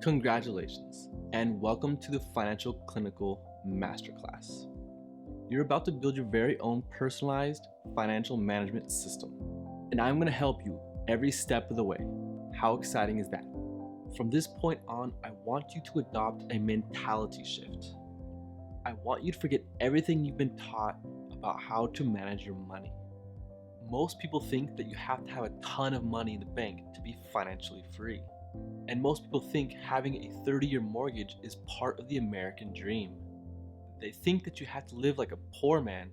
Congratulations, and welcome to the Financial Clinical Masterclass. You're about to build your very own personalized financial management system, and I'm going to help you every step of the way. How exciting is that? From this point on, I want you to adopt a mentality shift. I want you to forget everything you've been taught about how to manage your money. Most people think that you have to have a ton of money in the bank to be financially free. And most people think having a 30-year mortgage is part of the American dream. They think that you have to live like a poor man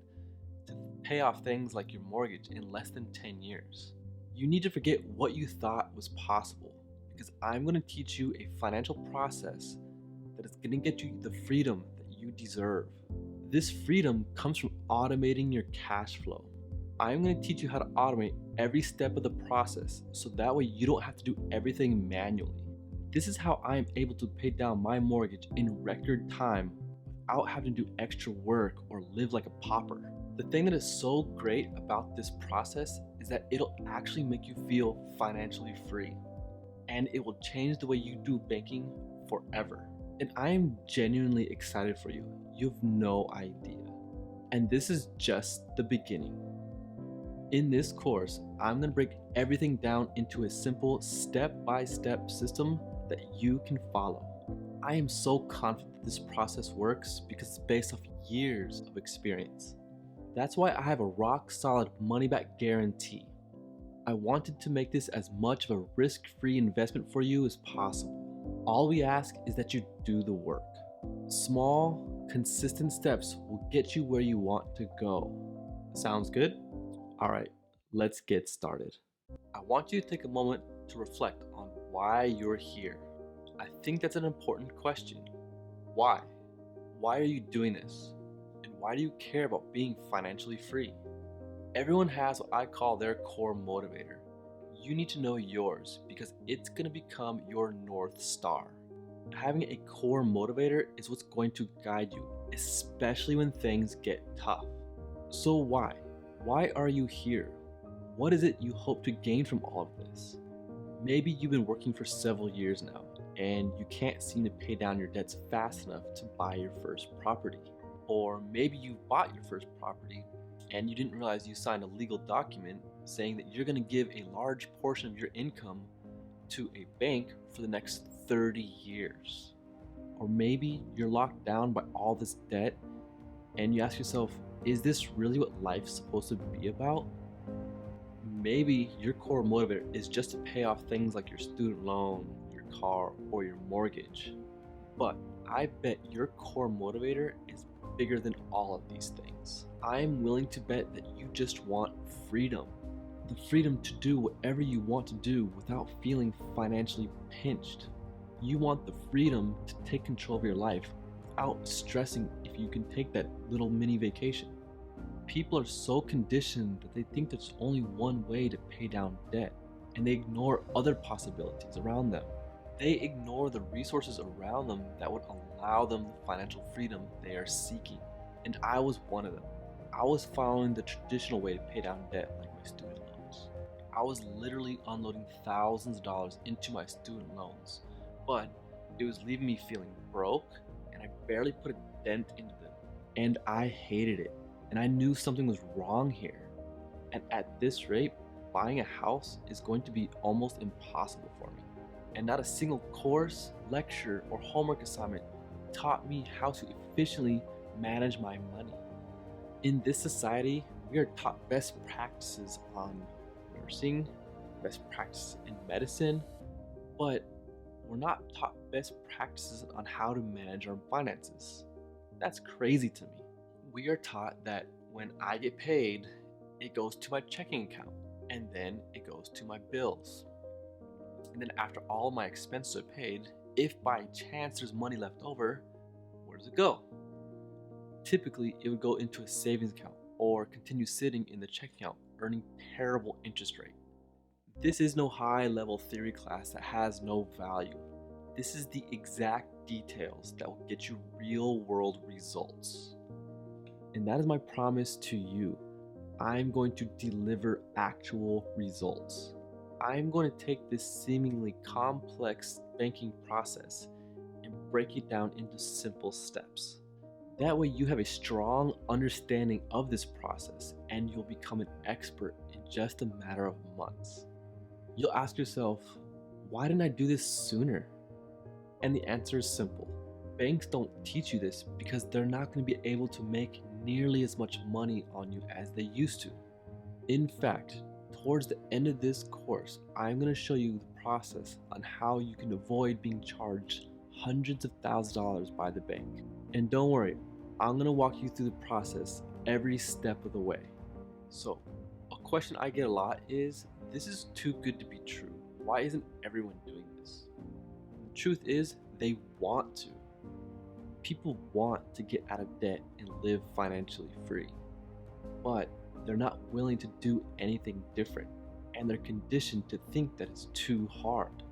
to pay off things like your mortgage in less than 10 years. You need to forget what you thought was possible, because I'm going to teach you a financial process that is going to get you the freedom that you deserve. This freedom comes from automating your cash flow. I'm going to teach you how to automate every step of the process so that way you don't have to do everything manually. This is how I am able to pay down my mortgage in record time without having to do extra work or live like a pauper. The thing that is so great about this process is that it'll actually make you feel financially free, and it will change the way you do banking forever. And I am genuinely excited for you. You have no idea. And this is just the beginning. In this course, I'm going to break everything down into a simple step-by-step system that you can follow. I am so confident that this process works because it's based off years of experience. That's why I have a rock-solid money-back guarantee. I wanted to make this as much of a risk-free investment for you as possible. All we ask is that you do the work. Small, consistent steps will get you where you want to go. Sounds good? All right, let's get started. I want you to take a moment to reflect on why you're here. I think that's an important question. Why? Why are you doing this? And why do you care about being financially free? Everyone has what I call their core motivator. You need to know yours because it's going to become your North Star. Having a core motivator is what's going to guide you, especially when things get tough. So why? Why are you here? What is it you hope to gain from all of this? Maybe you've been working for several years now and you can't seem to pay down your debts fast enough to buy your first property. Or maybe you bought your first property and you didn't realize you signed a legal document saying that you're going to give a large portion of your income to a bank for the next 30 years. Or maybe you're locked down by all this debt and you ask yourself, is this really what life's supposed to be about? Maybe your core motivator is just to pay off things like your student loan, your car, or your mortgage. But I bet your core motivator is bigger than all of these things. I'm willing to bet that you just want freedom. The freedom to do whatever you want to do without feeling financially pinched. You want the freedom to take control of your life without stressing if you can take that little mini vacation. People are so conditioned that they think there's only one way to pay down debt, and they ignore other possibilities around them. They ignore the resources around them that would allow them the financial freedom they are seeking. And I was one of them. I was following the traditional way to pay down debt, like my student loans. I was literally unloading thousands of dollars into my student loans, but it was leaving me feeling broke, and I barely put a dent into them. And I hated it. And I knew something was wrong here. And at this rate, buying a house is going to be almost impossible for me. And not a single course, lecture, or homework assignment taught me how to efficiently manage my money. In this society, we are taught best practices on nursing, best practices in medicine, but we're not taught best practices on how to manage our finances. That's crazy to me. We are taught that when I get paid, it goes to my checking account, and then it goes to my bills. And then after all my expenses are paid, if by chance there's money left over, where does it go? Typically, it would go into a savings account or continue sitting in the checking account, earning terrible interest rate. This is no high-level theory class that has no value. This is the exact details that will get you real-world results. And that is my promise to you. I'm going to deliver actual results. I'm going to take this seemingly complex banking process and break it down into simple steps. That way, you have a strong understanding of this process and you'll become an expert in just a matter of months. You'll ask yourself, why didn't I do this sooner? And the answer is simple. Banks don't teach you this because they're not going to be able to make nearly as much money on you as they used to. In fact, towards the end of this course, I'm going to show you the process on how you can avoid being charged hundreds of thousands of dollars by the bank. And don't worry, I'm going to walk you through the process every step of the way. So, a question I get a lot is, this is too good to be true. Why isn't everyone doing this? The truth is, they want to. People want to get out of debt and live financially free. But they're not willing to do anything different, and they're conditioned to think that it's too hard.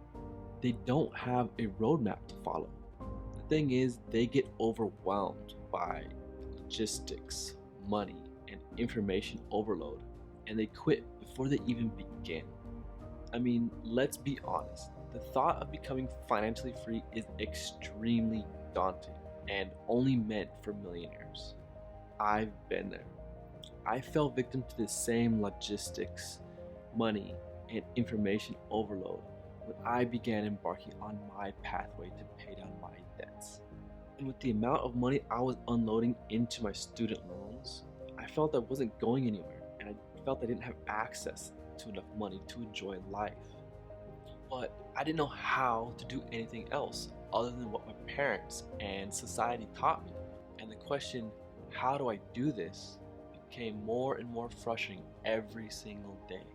They don't have a roadmap to follow. The thing is, they get overwhelmed by logistics, money, and information overload, and they quit before they even begin. I mean, let's be honest. The thought of becoming financially free is extremely daunting and only meant for millionaires. I've been there. I fell victim to the same logistics, money, and information overload when I began embarking on my pathway to pay down my debts. And with the amount of money I was unloading into my student loans, I felt I wasn't going anywhere, and I felt I didn't have access to enough money to enjoy life. But I didn't know how to do anything else other than what my parents and society taught me. And the question, how do I do this, became more and more frustrating every single day.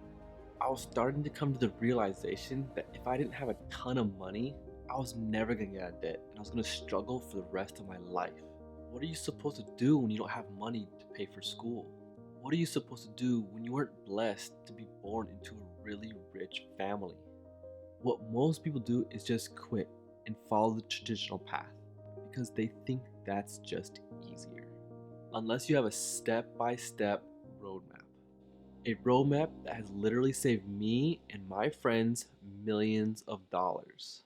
I was starting to come to the realization that if I didn't have a ton of money, I was never going to get out of debt and I was going to struggle for the rest of my life. What are you supposed to do when you don't have money to pay for school? What are you supposed to do when you weren't blessed to be born into a really rich family? What most people do is just quit and follow the traditional path because they think that's just easier. Unless you have a step-by-step roadmap. A roadmap that has literally saved me and my friends millions of dollars.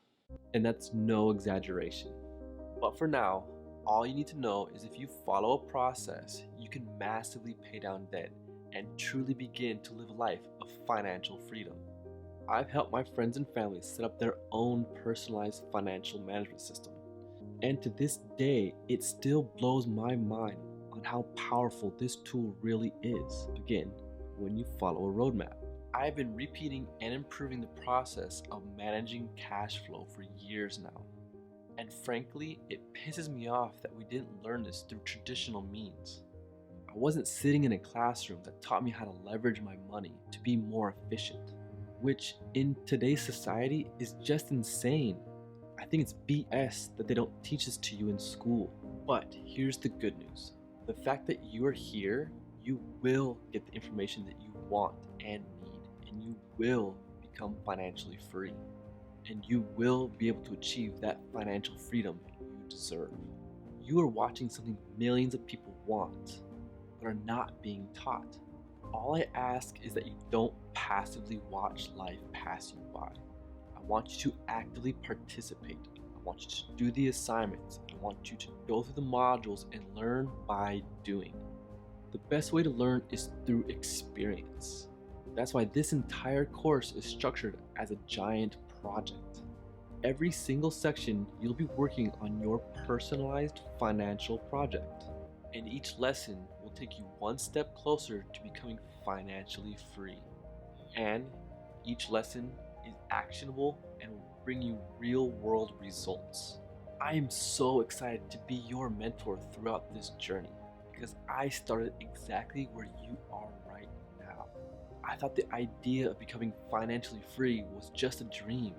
And that's no exaggeration. But for now, all you need to know is if you follow a process, you can massively pay down debt and truly begin to live a life of financial freedom. I've helped my friends and family set up their own personalized financial management system. And to this day, it still blows my mind on how powerful this tool really is. Again, when you follow a roadmap. I've been repeating and improving the process of managing cash flow for years now. And frankly, it pisses me off that we didn't learn this through traditional means. I wasn't sitting in a classroom that taught me how to leverage my money to be more efficient, which in today's society is just insane. I think it's BS that they don't teach this to you in school. But here's the good news. The fact that you are here, you will get the information that you want and need, and you will become financially free. And you will be able to achieve that financial freedom you deserve. You are watching something millions of people want, but are not being taught. All I ask is that you don't passively watch life pass you by. I want you to actively participate. I want you to do the assignments. I want you to go through the modules and learn by doing. The best way to learn is through experience. That's why this entire course is structured as a giant project. Every single section, you'll be working on your personalized financial project. And each lesson will take you one step closer to becoming financially free. And each lesson is actionable and will bring you real-world results. I am so excited to be your mentor throughout this journey because I started exactly where you are right now. I thought the idea of becoming financially free was just a dream.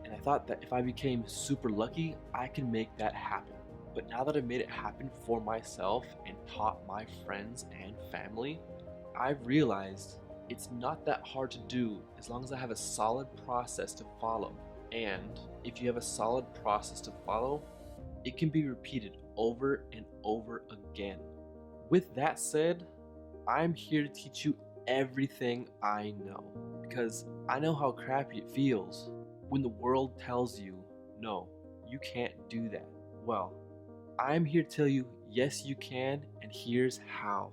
And I thought that if I became super lucky, I could make that happen. But now that I've made it happen for myself and taught my friends and family, I've realized it's not that hard to do as long as I have a solid process to follow. And if you have a solid process to follow, it can be repeated over and over again. With that said, I'm here to teach you everything I know because because I know how crappy it feels when the world tells you, no, you can't do that. Well, I'm here to tell you, yes, you can, and here's how.